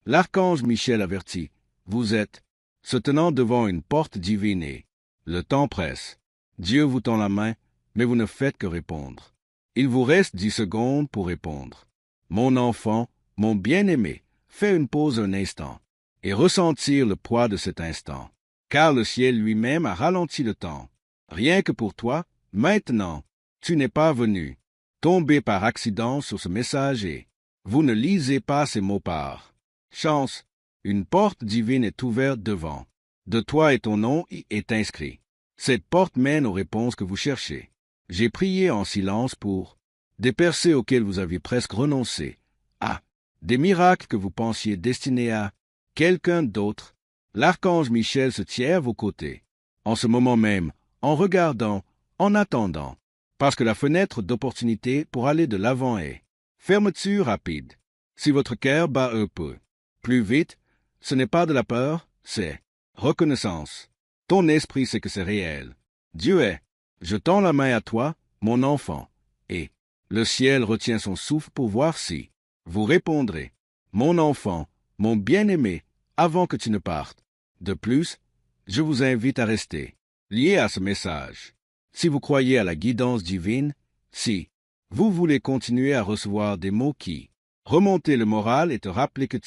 L'archange Michel avertit, vous êtes, se tenant devant une porte divine et le temps presse. Dieu vous tend la main, mais vous ne faites que répondre. Il vous reste 10 secondes pour répondre. Mon enfant, mon bien-aimé, fais une pause un instant et ressentir le poids de cet instant, car le ciel lui-même a ralenti le temps. Rien que pour toi, maintenant, tu n'es pas venu tomber par accident sur ce message et vous ne lisez pas ces mots par chance. Une porte divine est ouverte devant. De toi et ton nom y est inscrit. Cette porte mène aux réponses que vous cherchez. J'ai prié en silence pour des percées auxquelles vous aviez presque renoncé, des miracles que vous pensiez destinés à quelqu'un d'autre. L'archange Michel se tient à vos côtés, en ce moment même, en regardant, en attendant, parce que la fenêtre d'opportunité pour aller de l'avant est fermeture rapide. Si votre cœur bat un peu plus vite, ce n'est pas de la peur, c'est reconnaissance. Ton esprit sait que c'est réel. Dieu est. Je tends la main à toi, mon enfant, et le ciel retient son souffle pour voir si vous répondrez, mon enfant, mon bien-aimé, avant que tu ne partes. De plus, je vous invite à rester lié à ce message. Si vous croyez à la guidance divine, si vous voulez continuer à recevoir des mots qui remonter le moral et te rappeler que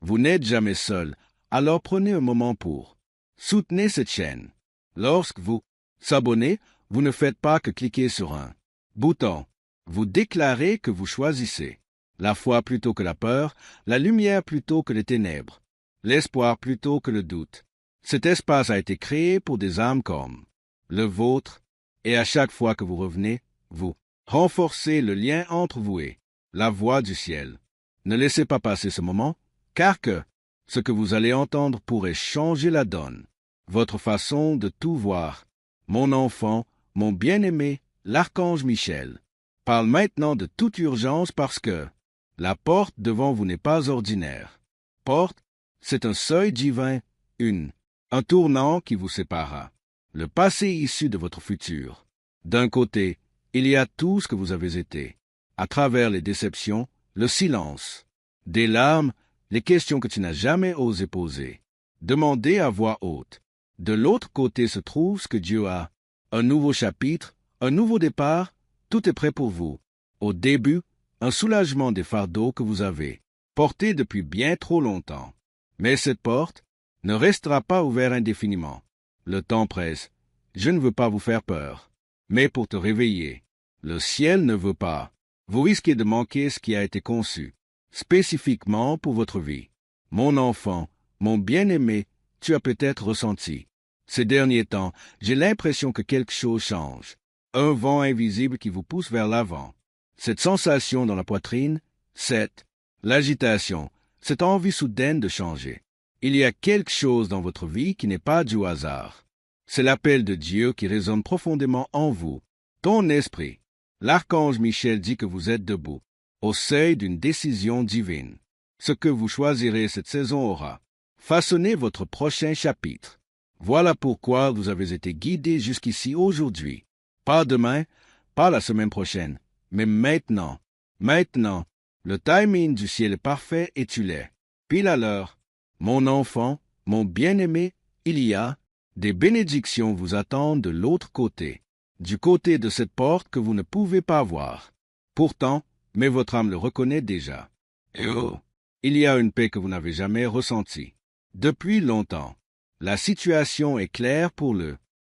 vous n'êtes jamais seul, alors prenez un moment pour soutenir cette chaîne. Lorsque vous s'abonnez, vous ne faites pas que cliquer sur un bouton. Vous déclarez que vous choisissez la foi plutôt que la peur, la lumière plutôt que les ténèbres, l'espoir plutôt que le doute. Cet espace a été créé pour des âmes comme le vôtre, et à chaque fois que vous revenez, vous renforcez le lien entre vous et la voix du ciel. Ne laissez pas passer ce moment, car ce que vous allez entendre pourrait changer la donne, votre façon de tout voir. Mon enfant, mon bien-aimé, l'archange Michel parle maintenant de toute urgence parce que la porte devant vous n'est pas ordinaire. Porte, c'est un seuil divin, un tournant qui vous séparera. Le passé issu de votre futur. D'un côté, il y a tout ce que vous avez été, à travers les déceptions, le silence, des larmes, les questions que tu n'as jamais osé poser, demander à voix haute. De l'autre côté se trouve ce que Dieu a, un nouveau chapitre, un nouveau départ, tout est prêt pour vous. Au début, un soulagement des fardeaux que vous avez portés depuis bien trop longtemps. Mais cette porte ne restera pas ouverte indéfiniment. Le temps presse. Je ne veux pas vous faire peur, mais pour te réveiller. Le ciel ne veut pas. Vous risquez de manquer ce qui a été conçu spécifiquement pour votre vie. Mon enfant, mon bien-aimé, tu as peut-être ressenti. Ces derniers temps, j'ai l'impression que quelque chose change. Un vent invisible qui vous pousse vers l'avant. Cette sensation dans la poitrine, l'agitation, cette envie soudaine de changer. Il y a quelque chose dans votre vie qui n'est pas du hasard. C'est l'appel de Dieu qui résonne profondément en vous. Ton esprit. L'archange Michel dit que vous êtes debout, au seuil d'une décision divine. Ce que vous choisirez cette saison aura façonné votre prochain chapitre. Voilà pourquoi vous avez été guidé jusqu'ici aujourd'hui. Pas demain, pas la semaine prochaine, mais maintenant. Maintenant, le timing du ciel est parfait et tu l'es. Pile à l'heure. Mon enfant, mon bien-aimé, il y a des bénédictions vous attendent de l'autre côté, du côté de cette porte que vous ne pouvez pas voir. Pourtant, mais votre âme le reconnaît déjà. Et oh, il y a une paix que vous n'avez jamais ressentie. Depuis longtemps, la situation est claire pour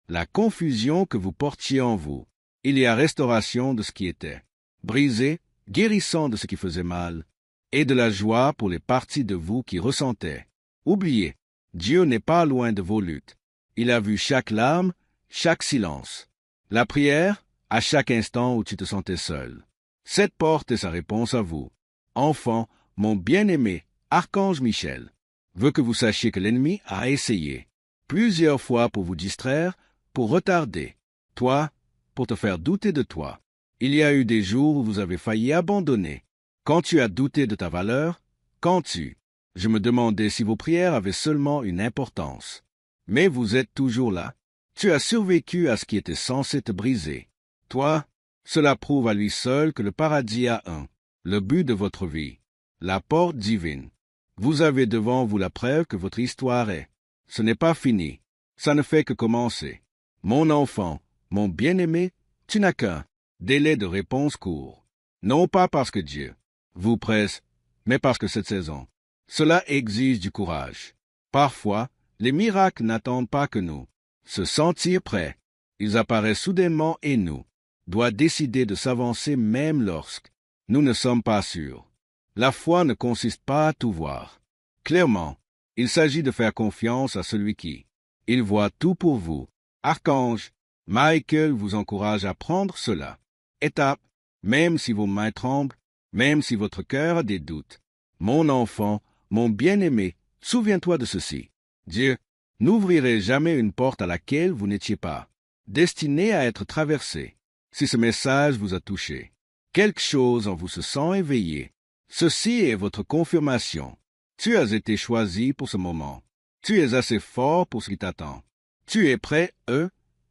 la confusion que vous portiez en vous. Il y a restauration de ce qui était brisé, guérissant de ce qui faisait mal, et de la joie pour les parties de vous qui ressentaient. Oubliez, Dieu n'est pas loin de vos luttes. Il a vu chaque larme, chaque silence. La prière, à chaque instant où tu te sentais seul. Cette porte est sa réponse à vous. Enfant, mon bien-aimé, archange Michel, veut que vous sachiez que l'ennemi a essayé plusieurs fois pour vous distraire, pour retarder, toi, pour te faire douter de toi. Il y a eu des jours où vous avez failli abandonner. Quand tu as douté de ta valeur, je me demandais si vos prières avaient seulement une importance. Mais vous êtes toujours là. Tu as survécu à ce qui était censé te briser. Toi, cela prouve à lui seul que le paradis a le but de votre vie, la porte divine. Vous avez devant vous la preuve que votre histoire est. Ce n'est pas fini. Ça ne fait que commencer. Mon enfant, mon bien-aimé, tu n'as qu'un délai de réponse court. Non pas parce que Dieu vous presse, mais parce que cette saison, cela exige du courage. Parfois, les miracles n'attendent pas que nous se sentir prêts. Ils apparaissent soudainement et nous doit décider de s'avancer même lorsque nous ne sommes pas sûrs. La foi ne consiste pas à tout voir. Clairement, il s'agit de faire confiance à celui qui, il voit tout pour vous. Archange, Michael vous encourage à prendre cela. Étape, même si vos mains tremblent, même si votre cœur a des doutes. Mon enfant, mon bien-aimé, souviens-toi de ceci. Dieu n'ouvrirait jamais une porte à laquelle vous n'étiez pas destiné à être traversé. Si ce message vous a touché, quelque chose en vous se sent éveillé. Ceci est votre confirmation. Tu as été choisi pour ce moment. Tu es assez fort pour ce qui t'attend. Tu es prêt,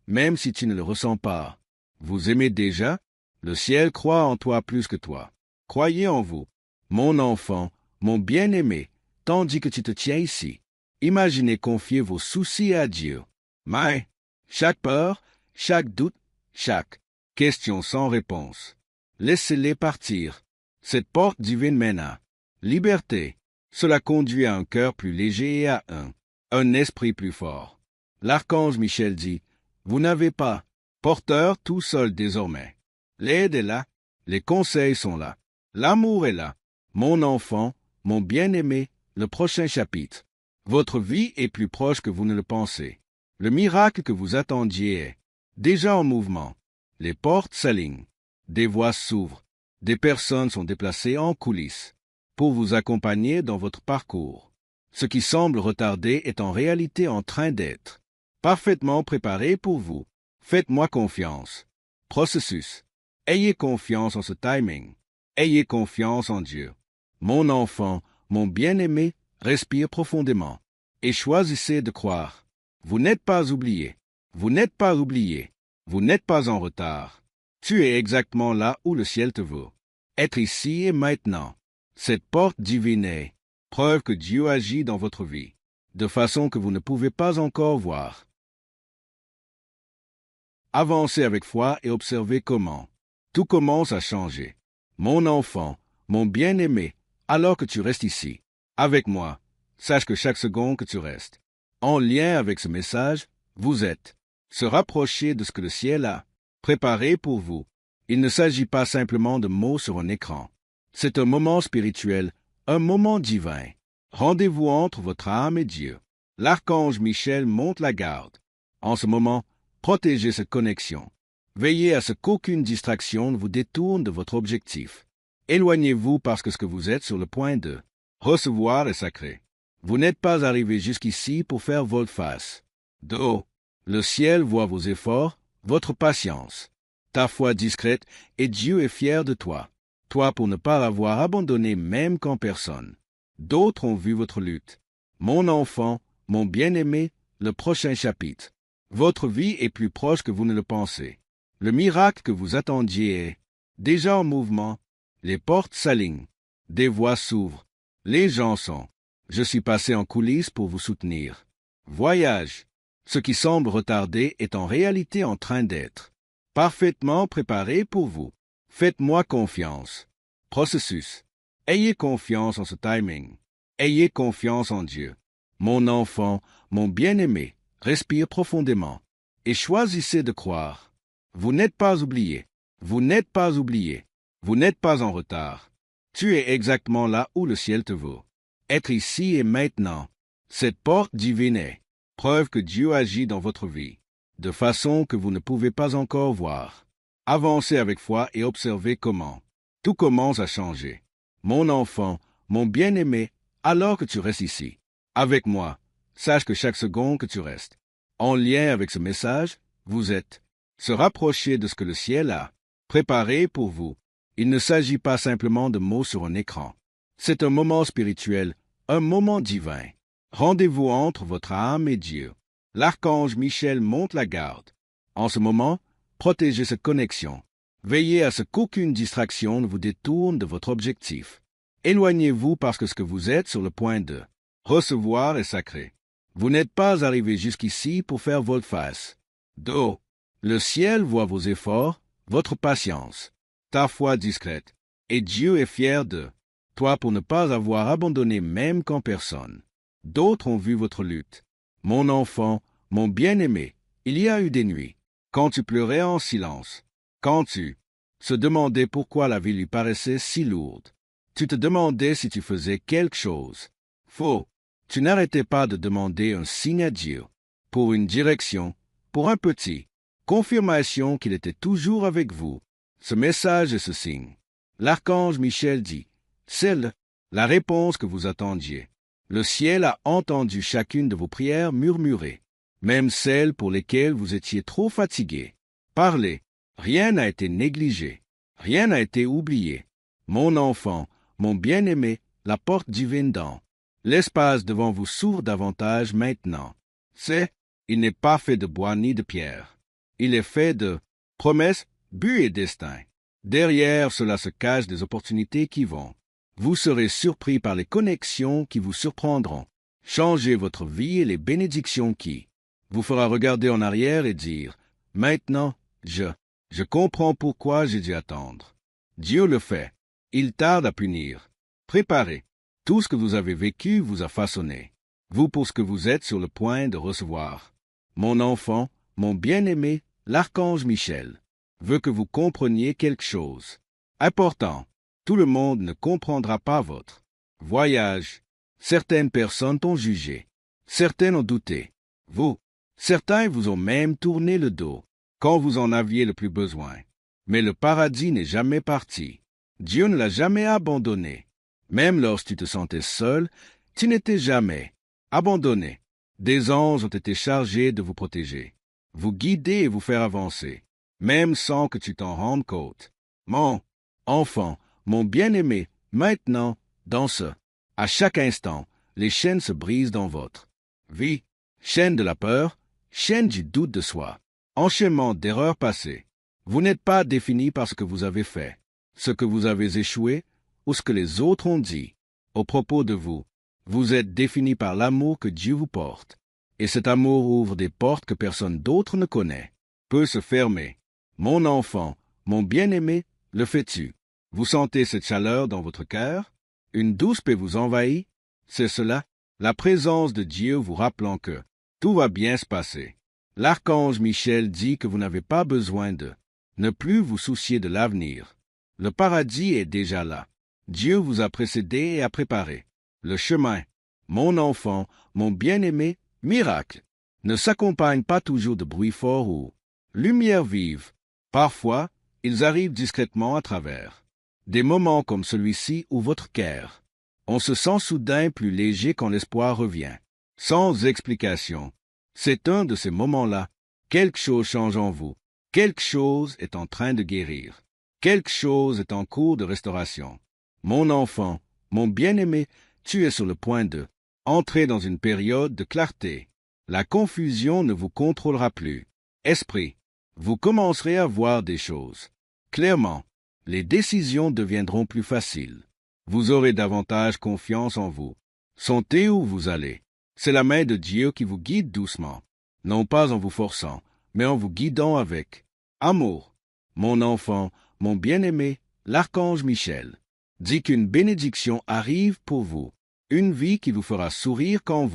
même si tu ne le ressens pas. Vous aimez déjà? Le ciel croit en toi plus que toi. Croyez en vous. Mon enfant, mon bien-aimé, tandis que tu te tiens ici. Imaginez confier vos soucis à Dieu. Mais, chaque peur, chaque doute, chaque question sans réponse, laissez-les partir. Cette porte divine mène à liberté. Cela conduit à un cœur plus léger et à un esprit plus fort. L'archange Michel dit, vous n'avez pas porteur tout seul désormais. L'aide est là, les conseils sont là, l'amour est là. Mon enfant, mon bien-aimé, le prochain chapitre. Votre vie est plus proche que vous ne le pensez. Le miracle que vous attendiez est déjà en mouvement. Les portes s'alignent, des voies s'ouvrent, des personnes sont déplacées en coulisses pour vous accompagner dans votre parcours. Ce qui semble retardé est en réalité en train d'être parfaitement préparé pour vous. Faites-moi confiance. Processus. Ayez confiance en ce timing. Ayez confiance en Dieu. Mon enfant, mon bien-aimé, respire profondément et choisissez de croire. Vous n'êtes pas oublié. Vous n'êtes pas oublié. Vous n'êtes pas en retard. Tu es exactement là où le ciel te veut. Être ici et maintenant. Cette porte divine est preuve que Dieu agit dans votre vie, de façon que vous ne pouvez pas encore voir. Avancez avec foi et observez comment tout commence à changer. Mon enfant, mon bien-aimé, alors que tu restes ici, avec moi, sache que chaque seconde que tu restes, en lien avec ce message, vous êtes se rapprocher de ce que le ciel a préparé pour vous. Il ne s'agit pas simplement de mots sur un écran. C'est un moment spirituel, un moment divin. Rendez-vous entre votre âme et Dieu. L'archange Michel monte la garde. En ce moment, protégez cette connexion. Veillez à ce qu'aucune distraction ne vous détourne de votre objectif. Éloignez-vous parce que ce que vous êtes sur le point de recevoir est sacré. Vous n'êtes pas arrivé jusqu'ici pour faire volte-face. De haut, le ciel voit vos efforts, votre patience, ta foi discrète, et Dieu est fier de toi. Toi pour ne pas l'avoir abandonné même quand personne d'autres ont vu votre lutte. Mon enfant, mon bien-aimé, le prochain chapitre. Votre vie est plus proche que vous ne le pensez. Le miracle que vous attendiez est déjà en mouvement. Les portes s'alignent, des voies s'ouvrent, les gens sont. Je suis passé en coulisses pour vous soutenir. Voyage. Ce qui semble retardé est en réalité en train d'être parfaitement préparé pour vous. Faites-moi confiance. Processus. Ayez confiance en ce timing. Ayez confiance en Dieu. Mon enfant, mon bien-aimé, respire profondément et choisissez de croire. Vous n'êtes pas oublié. Vous n'êtes pas oublié. Vous n'êtes pas en retard. Tu es exactement là où le ciel te veut. Être ici et maintenant. Cette porte divine est preuve que Dieu agit dans votre vie, de façon que vous ne pouvez pas encore voir. Avancez avec foi et observez comment tout commence à changer. Mon enfant, mon bien-aimé, alors que tu restes ici, avec moi, sache que chaque seconde que tu restes, en lien avec ce message, vous êtes se rapprocher de ce que le ciel a préparé pour vous. Il ne s'agit pas simplement de mots sur un écran. C'est un moment spirituel, un moment divin. Rendez-vous entre votre âme et Dieu. L'archange Michel monte la garde. En ce moment, protégez cette connexion. Veillez à ce qu'aucune distraction ne vous détourne de votre objectif. Éloignez-vous parce que ce que vous êtes sur le point de recevoir est sacré. Vous n'êtes pas arrivé jusqu'ici pour faire volte-face. Do. Le ciel voit vos efforts, votre patience, ta foi discrète, et Dieu est fier de toi pour ne pas avoir abandonné même quand personne. D'autres ont vu votre lutte. Mon enfant, mon bien-aimé, il y a eu des nuits, quand tu pleurais en silence, quand tu se demandais pourquoi la vie lui paraissait si lourde. Tu te demandais si tu faisais quelque chose. Faux. Tu n'arrêtais pas de demander un signe à Dieu, pour une direction, pour un petit, confirmation qu'il était toujours avec vous. Ce message et ce signe. L'archange Michel dit, c'est la réponse que vous attendiez. Le ciel a entendu chacune de vos prières murmurer, même celles pour lesquelles vous étiez trop fatigué. Parlez, rien n'a été négligé, rien n'a été oublié. Mon enfant, mon bien-aimé, la porte divine dans l'espace devant vous s'ouvre davantage maintenant. Il n'est pas fait de bois ni de pierre. Il est fait de promesses, buts et destins. Derrière cela se cachent des opportunités qui vont. Vous serez surpris par les connexions qui vous surprendront. Changez votre vie et les bénédictions qui vous fera regarder en arrière et dire, maintenant, je comprends pourquoi j'ai dû attendre. Dieu le fait. Il tarde à punir. Préparez. Tout ce que vous avez vécu vous a façonné. Vous pour ce que vous êtes sur le point de recevoir. Mon enfant, mon bien-aimé, l'archange Michel, veut que vous compreniez quelque chose. Important. Tout le monde ne comprendra pas votre voyage. Certaines personnes t'ont jugé. Certaines ont douté. Certains vous ont même tourné le dos, quand vous en aviez le plus besoin. Mais le paradis n'est jamais parti. Dieu ne l'a jamais abandonné. Même lorsque tu te sentais seul, tu n'étais jamais abandonné. Des anges ont été chargés de vous protéger, vous guider et vous faire avancer, même sans que tu t'en rendes compte. Mon enfant, mon bien-aimé, maintenant, à chaque instant, les chaînes se brisent dans votre vie. Chaîne de la peur, chaîne du doute de soi, enchaînement d'erreurs passées. Vous n'êtes pas défini par ce que vous avez fait, ce que vous avez échoué ou ce que les autres ont dit. Au propos de vous, vous êtes défini par l'amour que Dieu vous porte. Et cet amour ouvre des portes que personne d'autre ne connaît, peut se fermer. Mon enfant, mon bien-aimé, le fais-tu? Vous sentez cette chaleur dans votre cœur? Une douce paix vous envahit? C'est cela, la présence de Dieu vous rappelant que tout va bien se passer. L'archange Michel dit que vous n'avez pas besoin de ne plus vous soucier de l'avenir. Le paradis est déjà là. Dieu vous a précédé et a préparé le chemin. Mon enfant, mon bien-aimé, miracle ne s'accompagne pas toujours de bruit fort ou lumière vive. Parfois, ils arrivent discrètement à travers des moments comme celui-ci où votre cœur. On se sent soudain plus léger quand l'espoir revient, sans explication. C'est un de ces moments-là. Quelque chose change en vous. Quelque chose est en train de guérir. Quelque chose est en cours de restauration. Mon enfant, mon bien-aimé, tu es sur le point de entrer dans une période de clarté. La confusion ne vous contrôlera plus. Esprit, vous commencerez à voir des choses clairement. Les décisions deviendront plus faciles. Vous aurez davantage confiance en vous. Sentez où vous allez. C'est la main de Dieu qui vous guide doucement, non pas en vous forçant, mais en vous guidant avec amour. Mon enfant, mon bien-aimé, l'archange Michel, dit qu'une bénédiction arrive pour vous, une vie qui vous fera sourire quand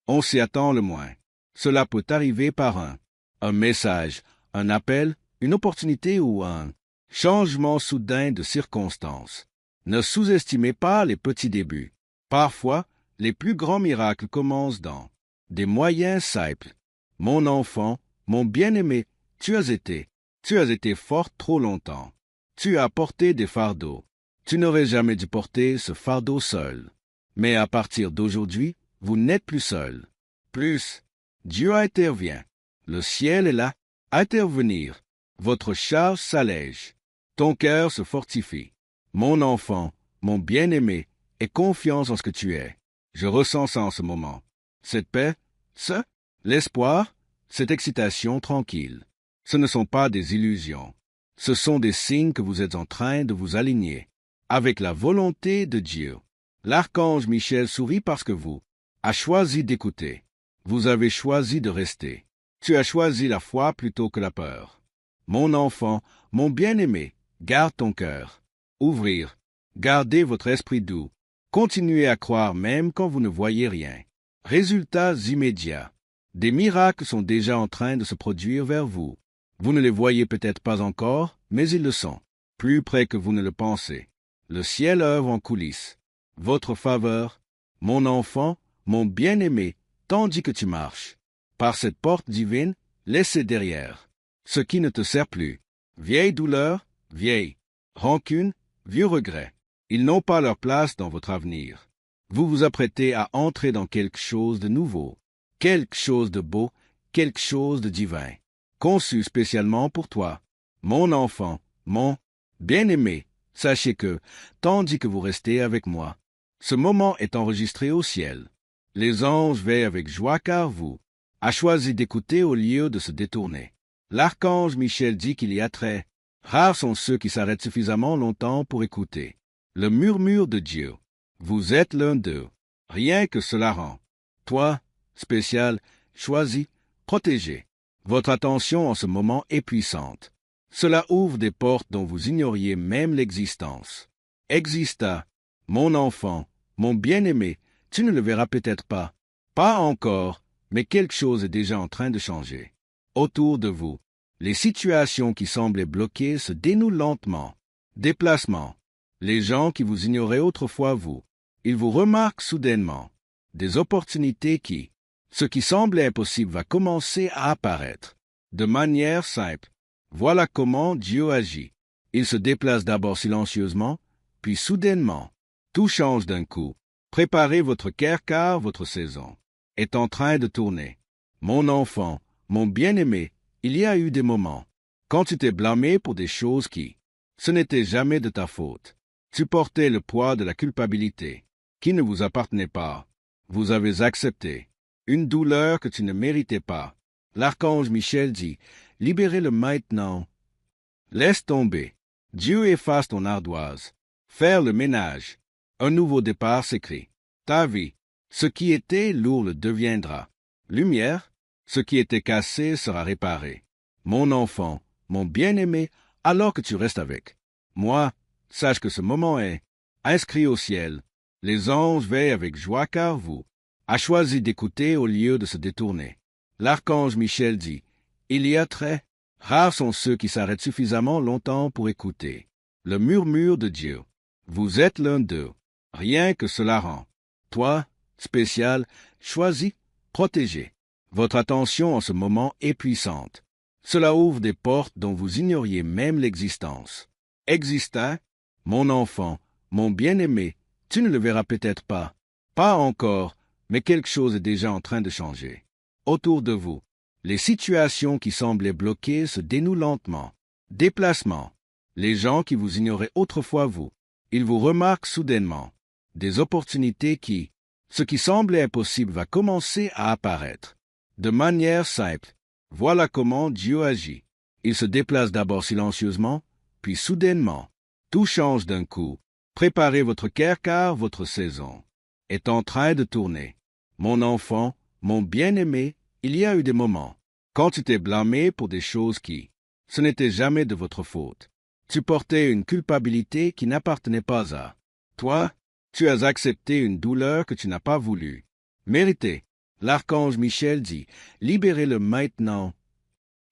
on s'y attend le moins. Cela peut arriver par un message, un appel, une opportunité ou un changement soudain de circonstances. Ne sous-estimez pas les petits débuts. Parfois, les plus grands miracles commencent dans des moyens simples. Mon enfant, mon bien-aimé, tu as été fort trop longtemps. Tu as porté des fardeaux. Tu n'aurais jamais dû porter ce fardeau seul. Mais à partir d'aujourd'hui, vous n'êtes plus seul. Dieu intervient. Le ciel est là, à intervenir. Votre charge s'allège. Ton cœur se fortifie. Mon enfant, mon bien-aimé, aie confiance en ce que tu es. Je ressens ça en ce moment. Cette paix, l'espoir, cette excitation tranquille. Ce ne sont pas des illusions. Ce sont des signes que vous êtes en train de vous aligner. avec la volonté de Dieu. L'archange Michel sourit parce que vous avez choisi d'écouter. Vous avez choisi de rester. Tu as choisi la foi plutôt que la peur. Mon enfant, mon bien-aimé, garde ton cœur. Ouvrir. Gardez votre esprit doux. Continuez à croire même quand vous ne voyez rien. Résultats immédiats. Des miracles sont déjà en train de se produire vers vous. Vous ne les voyez peut-être pas encore, mais ils le sont, plus près que vous ne le pensez. Le ciel œuvre en coulisses. Votre faveur, mon enfant, mon bien-aimé, tandis que tu marches. Par cette porte divine, laissez derrière ce qui ne te sert plus. Vieille douleur, vieille rancune, vieux regret. Ils n'ont pas leur place dans votre avenir. Vous vous apprêtez à entrer dans quelque chose de nouveau, quelque chose de beau, quelque chose de divin, conçu spécialement pour toi. Mon enfant, mon bien-aimé, sachez que, tandis que vous restez avec moi, ce moment est enregistré au ciel. Les anges veillent avec joie car vous avez choisi d'écouter au lieu de se détourner. L'archange Michel dit qu'il y a très rares sont ceux qui s'arrêtent suffisamment longtemps pour écouter le murmure de Dieu. Vous êtes l'un d'eux. Rien que cela rend toi, spécial, choisi, protégé. Votre attention en ce moment est puissante. Cela ouvre des portes dont vous ignoriez même l'existence. Exista, mon enfant, mon bien-aimé, tu ne le verras peut-être pas. Pas encore, mais quelque chose est déjà en train de changer. Autour de vous, les situations qui semblaient bloquées se dénouent lentement. Déplacement. Les gens qui vous ignoraient autrefois ils vous remarquent soudainement. Des opportunités ce qui semblait impossible va commencer à apparaître. De manière simple. Voilà comment Dieu agit. Il se déplace d'abord silencieusement, puis soudainement. Tout change d'un coup. Préparez votre cœur car votre saison est en train de tourner. Mon enfant, mon bien-aimé, il y a eu des moments quand tu t'es blâmé pour des choses ce n'était jamais de ta faute. Tu portais le poids de la culpabilité qui ne vous appartenait pas. Vous avez accepté une douleur que tu ne méritais pas. L'archange Michel dit, libérez-le maintenant. Laisse tomber. Dieu efface ton ardoise. Faire le ménage. Un nouveau départ s'écrit. Ta vie, ce qui était lourd le deviendra. Lumière, ce qui était cassé sera réparé. Mon enfant, mon bien-aimé, alors que tu restes avec moi, sache que ce moment est inscrit au ciel. Les anges veillent avec joie car vous avez choisi d'écouter au lieu de se détourner. L'archange Michel dit, il y a très rares sont ceux qui s'arrêtent suffisamment longtemps pour écouter le murmure de Dieu. Vous êtes l'un d'eux. Rien que cela rend toi, spécial, choisi, protégé. Votre attention en ce moment est puissante. Cela ouvre des portes dont vous ignoriez même l'existence. Exista, mon enfant, mon bien-aimé, tu ne le verras peut-être pas. Pas encore, mais quelque chose est déjà en train de changer. Autour de vous, les situations qui semblaient bloquées se dénouent lentement. Déplacement. Les gens qui vous ignoraient autrefois ils vous remarquent soudainement. Des opportunités ce qui semblait impossible va commencer à apparaître. De manière simple. Voilà comment Dieu agit. Il se déplace d'abord silencieusement, puis soudainement. Tout change d'un coup. Préparez votre cœur car votre saison est en train de tourner. Mon enfant, mon bien-aimé, il y a eu des moments quand tu t'es blâmé pour des choses ce n'était jamais de votre faute. Tu portais une culpabilité qui n'appartenait pas à toi. Tu as accepté une douleur que tu n'as pas voulu mériter. L'archange Michel dit, libérez-le maintenant.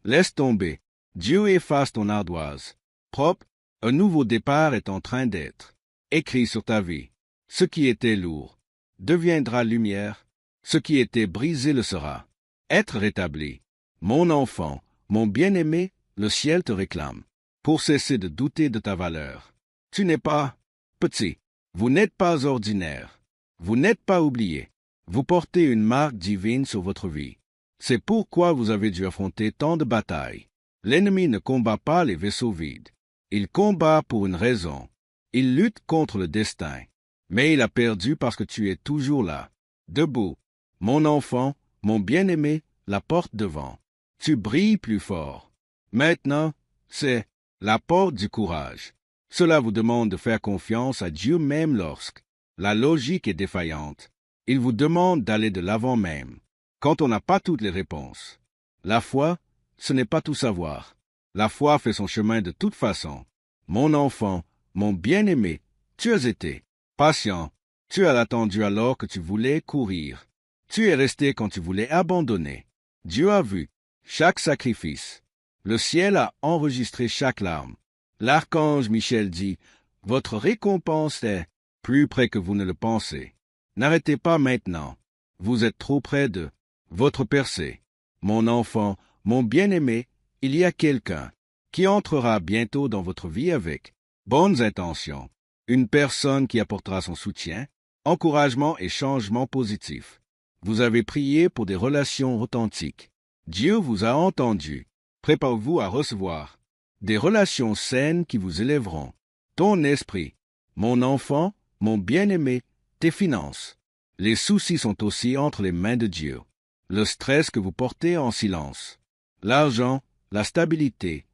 Laisse tomber. Dieu efface ton ardoise. Propre, un nouveau départ est en train d'être écrit sur ta vie. Ce qui était lourd deviendra lumière. Ce qui était brisé le sera. Être rétabli. Mon enfant, mon bien-aimé, le ciel te réclame. Pour cesser de douter de ta valeur. Tu n'es pas petit. Vous n'êtes pas ordinaire. Vous n'êtes pas oublié. Vous portez une marque divine sur votre vie. C'est pourquoi vous avez dû affronter tant de batailles. L'ennemi ne combat pas les vaisseaux vides. Il combat pour une raison. Il lutte contre le destin. Mais il a perdu parce que tu es toujours là, debout. Mon enfant, mon bien-aimé, la porte devant. Tu brilles plus fort. Maintenant, c'est la porte du courage. Cela vous demande de faire confiance à Dieu même lorsque la logique est défaillante. Il vous demande d'aller de l'avant même, quand on n'a pas toutes les réponses. La foi, ce n'est pas tout savoir. La foi fait son chemin de toute façon. Mon enfant, mon bien-aimé, tu as été patient. Tu as attendu alors que tu voulais courir. Tu es resté quand tu voulais abandonner. Dieu a vu chaque sacrifice. Le ciel a enregistré chaque larme. L'archange Michel dit, « Votre récompense est plus près que vous ne le pensez. N'arrêtez pas maintenant. Vous êtes trop près de votre percée. Mon enfant, mon bien-aimé, il y a quelqu'un qui entrera bientôt dans votre vie avec bonnes intentions. Une personne qui apportera son soutien, encouragement et changement positif. Vous avez prié pour des relations authentiques. Dieu vous a entendu. Préparez-vous à recevoir des relations saines qui vous élèveront. Ton esprit, mon enfant, mon bien-aimé, tes finances. Les soucis sont aussi entre les mains de Dieu. Le stress que vous portez en silence. L'argent, la stabilité,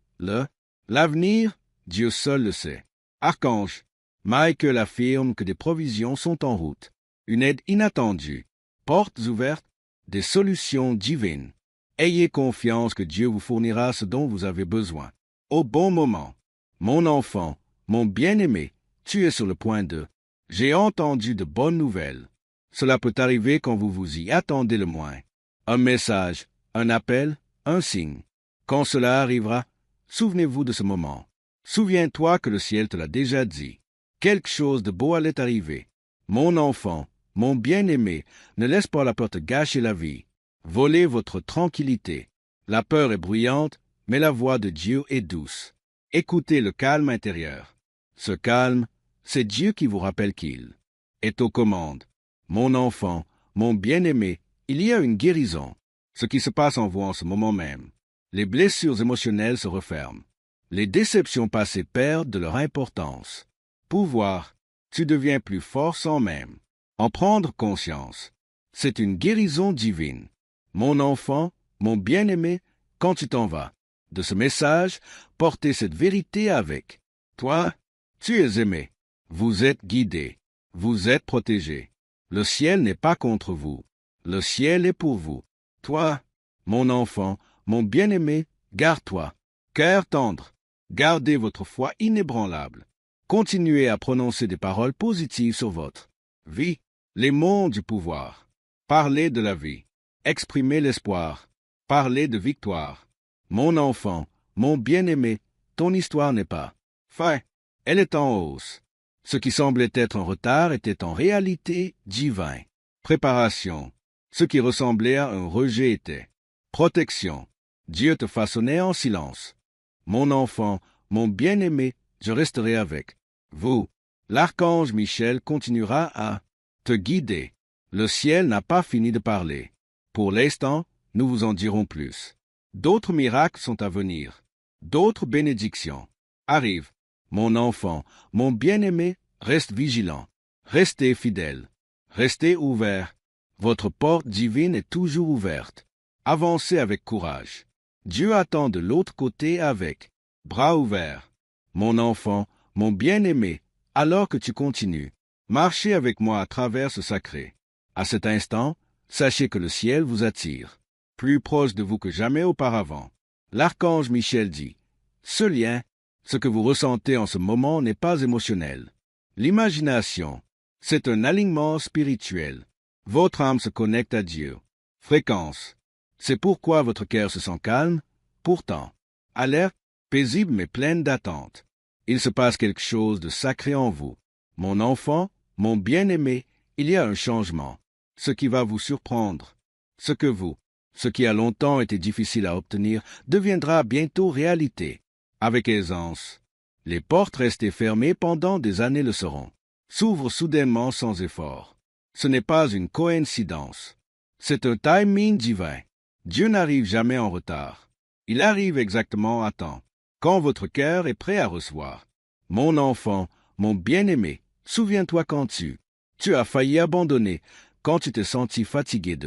l'avenir, Dieu seul le sait. Archange, Michael affirme que des provisions sont en route. Une aide inattendue. Portes ouvertes, des solutions divines. Ayez confiance que Dieu vous fournira ce dont vous avez besoin. Au bon moment. Mon enfant, mon bien-aimé, tu es sur le point de. J'ai entendu de bonnes nouvelles. Cela peut arriver quand vous vous y attendez le moins. Un message, un appel, un signe. Quand cela arrivera, souvenez-vous de ce moment. Souviens-toi que le ciel te l'a déjà dit. Quelque chose de beau allait arriver. Mon enfant, mon bien-aimé, ne laisse pas la peur te gâcher la vie. Volez votre tranquillité. La peur est bruyante, mais la voix de Dieu est douce. Écoutez le calme intérieur. Ce calme, c'est Dieu qui vous rappelle qu'il est aux commandes. Mon enfant, mon bien-aimé, il y a une guérison. Ce qui se passe en vous en ce moment même. Les blessures émotionnelles se referment. Les déceptions passées perdent de leur importance. Pouvoir, tu deviens plus fort sans même en prendre conscience. C'est une guérison divine. Mon enfant, mon bien-aimé, quand tu t'en vas, de ce message, portez cette vérité avec toi. Tu es aimé. Vous êtes guidé. Vous êtes protégé. Le ciel n'est pas contre vous. Le ciel est pour vous. Toi, mon enfant, mon bien-aimé, garde-toi. Cœur tendre. Gardez votre foi inébranlable. Continuez à prononcer des paroles positives sur votre vie. Les mots du pouvoir. Parlez de la vie. Exprimez l'espoir. Parlez de victoire. Mon enfant, mon bien-aimé, ton histoire n'est pas fin. Elle est en hausse. Ce qui semblait être en retard était en réalité divin. Préparation. Ce qui ressemblait à un rejet était protection. Dieu te façonnait en silence. Mon enfant, mon bien-aimé, je resterai avec vous. L'archange Michel continuera à te guider. Le ciel n'a pas fini de parler. Pour l'instant, nous vous en dirons plus. D'autres miracles sont à venir. D'autres bénédictions arrivent. Mon enfant, mon bien-aimé, reste vigilant. Restez fidèle. Restez ouvert. Votre porte divine est toujours ouverte. Avancez avec courage. Dieu attend de l'autre côté avec bras ouverts. Mon enfant, mon bien-aimé, alors que tu continues, marchez avec moi à travers ce sacré. À cet instant, sachez que le ciel vous attire, plus proche de vous que jamais auparavant. L'archange Michel dit, « Ce lien, ce que vous ressentez en ce moment n'est pas émotionnel. L'imagination, c'est un alignement spirituel. Votre âme se connecte à Dieu. Fréquence. C'est pourquoi votre cœur se sent calme, pourtant, alerte, paisible mais pleine d'attente. Il se passe quelque chose de sacré en vous. Mon enfant, mon bien-aimé, il y a un changement. Ce qui va vous surprendre. Ce qui a longtemps été difficile à obtenir, deviendra bientôt réalité. Avec aisance. Les portes restées fermées pendant des années le seront. S'ouvrent soudainement sans effort. Ce n'est pas une coïncidence. C'est un timing divin. Dieu n'arrive jamais en retard. Il arrive exactement à temps, quand votre cœur est prêt à recevoir. Mon enfant, mon bien-aimé, souviens-toi quand tu as failli abandonner, quand tu t'es senti fatigué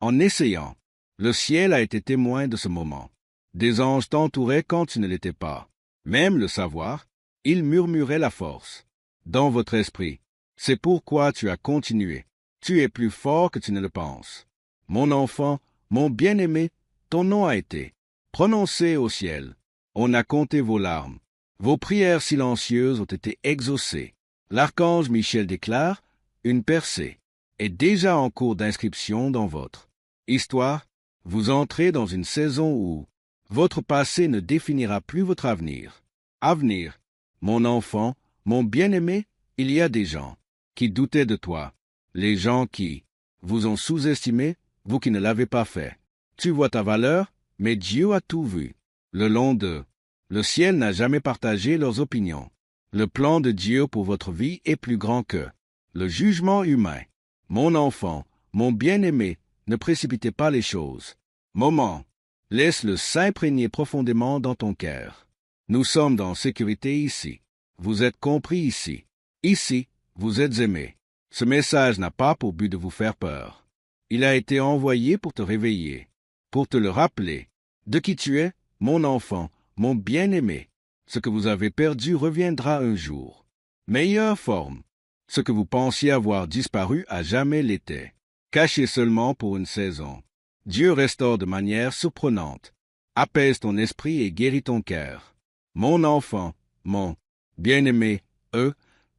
en essayant. Le ciel a été témoin de ce moment. Des anges t'entouraient quand tu ne l'étais pas. Même le savoir, Il murmurait la force. Dans votre esprit. C'est pourquoi tu as continué. Tu es plus fort que tu ne le penses. Mon enfant, mon bien-aimé, ton nom a été prononcé au ciel. On a compté vos larmes. Vos prières silencieuses ont été exaucées. L'archange Michel déclare, une percée est déjà en cours d'inscription dans votre histoire. Vous entrez dans une saison où votre passé ne définira plus votre avenir. Avenir, mon enfant, mon bien-aimé, il y a des gens qui doutaient de toi, les gens qui vous ont sous-estimé, vous qui ne l'avez pas fait. Tu vois ta valeur, mais Dieu a tout vu. Le long de le ciel n'a jamais partagé leurs opinions. Le plan de Dieu pour votre vie est plus grand que le jugement humain. Mon enfant, mon bien-aimé, ne précipitez pas les choses. Moment, laisse-le s'imprégner profondément dans ton cœur. Nous sommes en sécurité ici. Vous êtes compris ici. Ici, vous êtes aimés. Ce message n'a pas pour but de vous faire peur. Il a été envoyé pour te réveiller, pour te le rappeler. De qui tu es, mon enfant, mon bien-aimé. Ce que vous avez perdu reviendra un jour. Meilleure forme. Ce que vous pensiez avoir disparu à jamais l'était. Caché seulement pour une saison. Dieu restaure de manière surprenante. Apaise ton esprit et guérit ton cœur. Mon enfant, mon bien-aimé,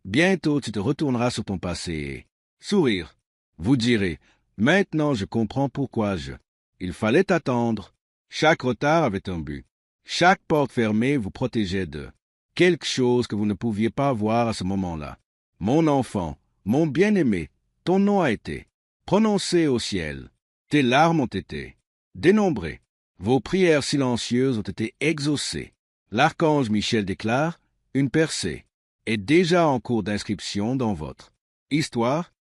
bientôt tu te retourneras sur ton passé et sourire. Vous direz, maintenant je comprends pourquoi il fallait attendre. Chaque retard avait un but. Chaque porte fermée vous protégeait de quelque chose que vous ne pouviez pas voir à ce moment-là. Mon enfant, mon bien-aimé, ton nom a été prononcé au ciel. Tes larmes ont été dénombrées. Vos prières silencieuses ont été exaucées. L'archange Michel déclare, une percée est déjà en cours d'inscription dans votre histoire.